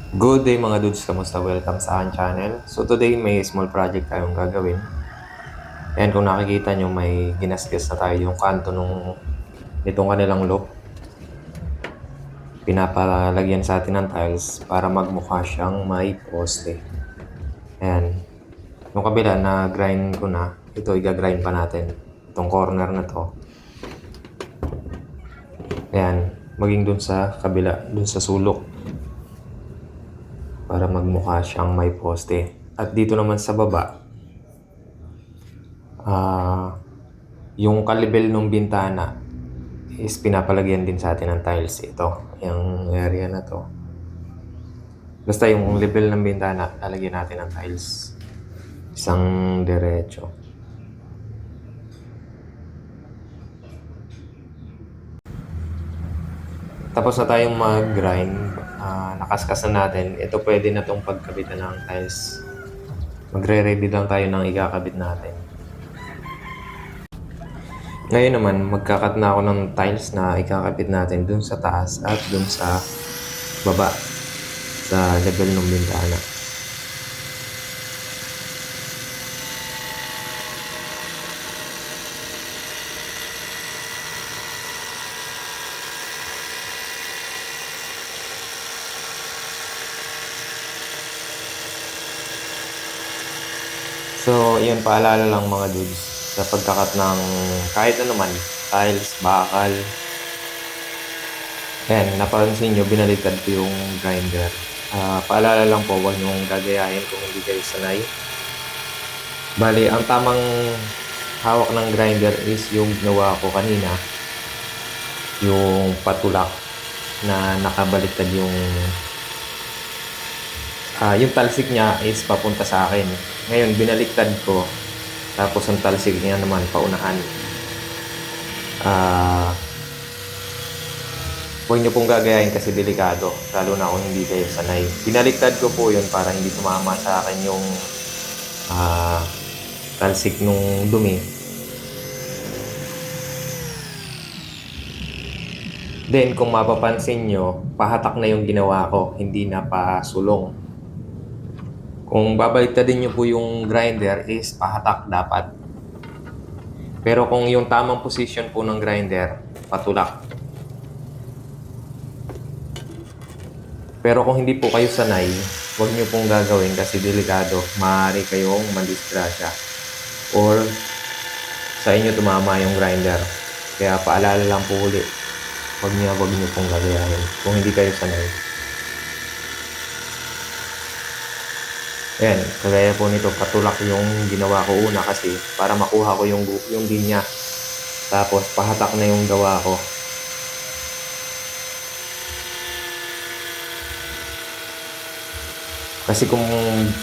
Good day mga dudes, kamusta? Welcome sa aking channel. So today may small project tayong gagawin. And kung nakikita nyo may ginasgas na tayo yung kanto nitong kanilang loop. Pinapalagyan sa atin ng tiles para magmukha siyang may poste. Ayan. Yung kabila na grind ko na, ito i-grind pa natin. Itong corner na to. Ayan. Maging dun sa kabila, dun sa sulok. Para magmukha siyang may poste. At dito naman sa baba, yung kalibel ng bintana is pinapalagyan din sa atin ng tiles ito, yung area na to. Basta yung level ng bintana, lalagyan natin ng tiles. Isang diretso. Tapos na tayong mag-grind, nakaskas na natin. Ito pwede na tong pagkabitan ng tiles. Magre-ready lang tayo ng ikakabit natin. Ngayon naman, magkakat na ako ng tiles na ikakabit natin dun sa taas at dun sa baba sa level ng bintana. So, yun, paalala lang mga dudes sa pagkakat ng kahit ano man, tiles, bakal. Ayan, napansin nyo, binaliktad ko yung grinder. Paalala lang po, huwag nyong gagayahin kung hindi kayo sanay. Bali, ang tamang hawak ng grinder is yung ginawa ko kanina. Yung patulak na nakabaliktad yung talsik niya is papunta sa akin. Ngayon, binaliktad ko. Tapos ang talsik niya naman paunahan. Huwag niyo pong gagayahin kasi delikado. Lalo na kung hindi kayo sanay. Binaliktad ko po yun para hindi tumama sa akin yung talsik nung dumi. Then, kung mapapansin nyo, pahatak na yung ginawa ko. Hindi na pasulong. Kung babaliktadin nyo po yung grinder is pahatak dapat. Pero kung yung tamang position po ng grinder, patulak. Pero kung hindi po kayo sanay, huwag nyo pong gagawin kasi delikado. Maaari kayong mandisgrasya. Or sa inyo tumama yung grinder. Kaya paalala lang po ulit. Huwag nyo pong gagayahin kung hindi kayo sanay. Ayan, kagaya po nito, patulak yung ginawa ko una kasi para makuha ko yung linya. Tapos pahatak na yung gawa ko. Kasi kung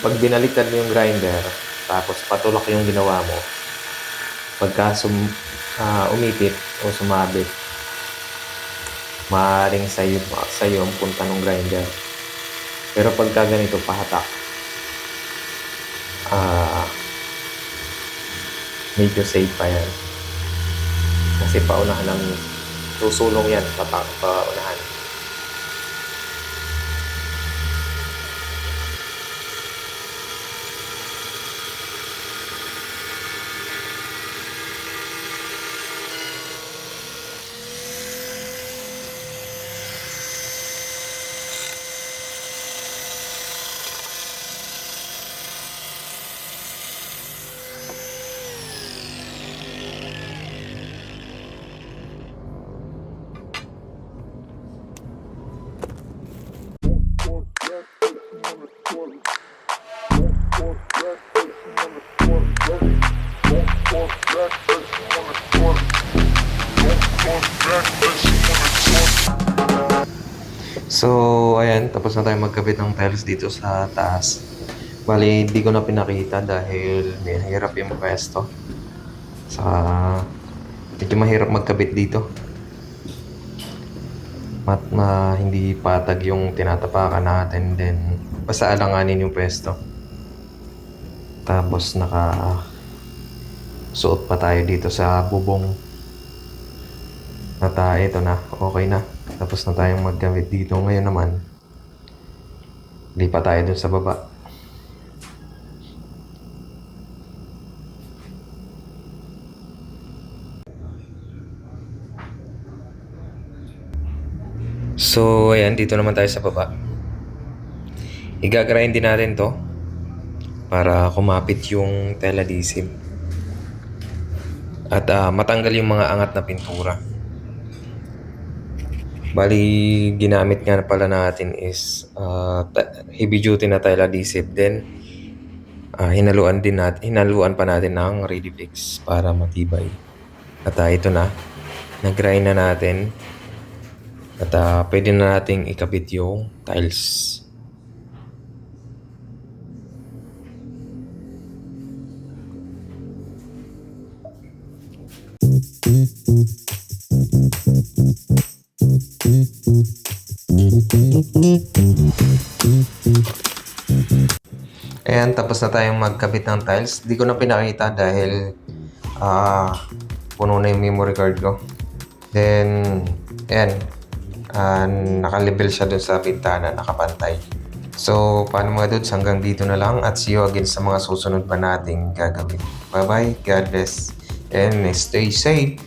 pag binaliktad mo yung grinder, tapos patulak yung ginawa mo, pagka umipit o sumabit, maaaring sa'yo ang punta ng grinder. Pero pagka ganito pahatak, medyo safe pa yan. Kasi paunahan ng susulong yan, paunahan. So, ayan, tapos na tayo magkabit ng tiles dito sa taas. Bali, hindi ko na pinakita dahil mahirap yung pwesto. Medyo mahirap magkabit dito. Hindi patag yung tinatapakan natin, then basta alanganin yung pwesto. Tapos suot pa tayo dito sa bubong. Ito na, okay na. Tapos na tayong magkabit dito. Ngayon naman, Lipat tayo dun sa baba. So, ayan, dito naman tayo sa baba. Igagrind din natin to para kumapit yung tela adhesive. At matanggal yung mga angat na pintura. Bali, ginamit nga pala natin is heavy duty na tile adhesive. Then, hinaluan pa natin ng Ready Fix para matibay. At ito na, nag-grind na natin. At pwede na nating ikabit yung tiles. Ayan, tapos na tayong magkabit ng tiles. Di ko na pinakita dahil puno na yung memory card ko. Then, ayan, naka-level siya dun sa bintana, nakapantay. So, paano mga dudes, hanggang dito na lang at see you again sa mga susunod pa nating gagawin. Bye-bye, God bless, and stay safe!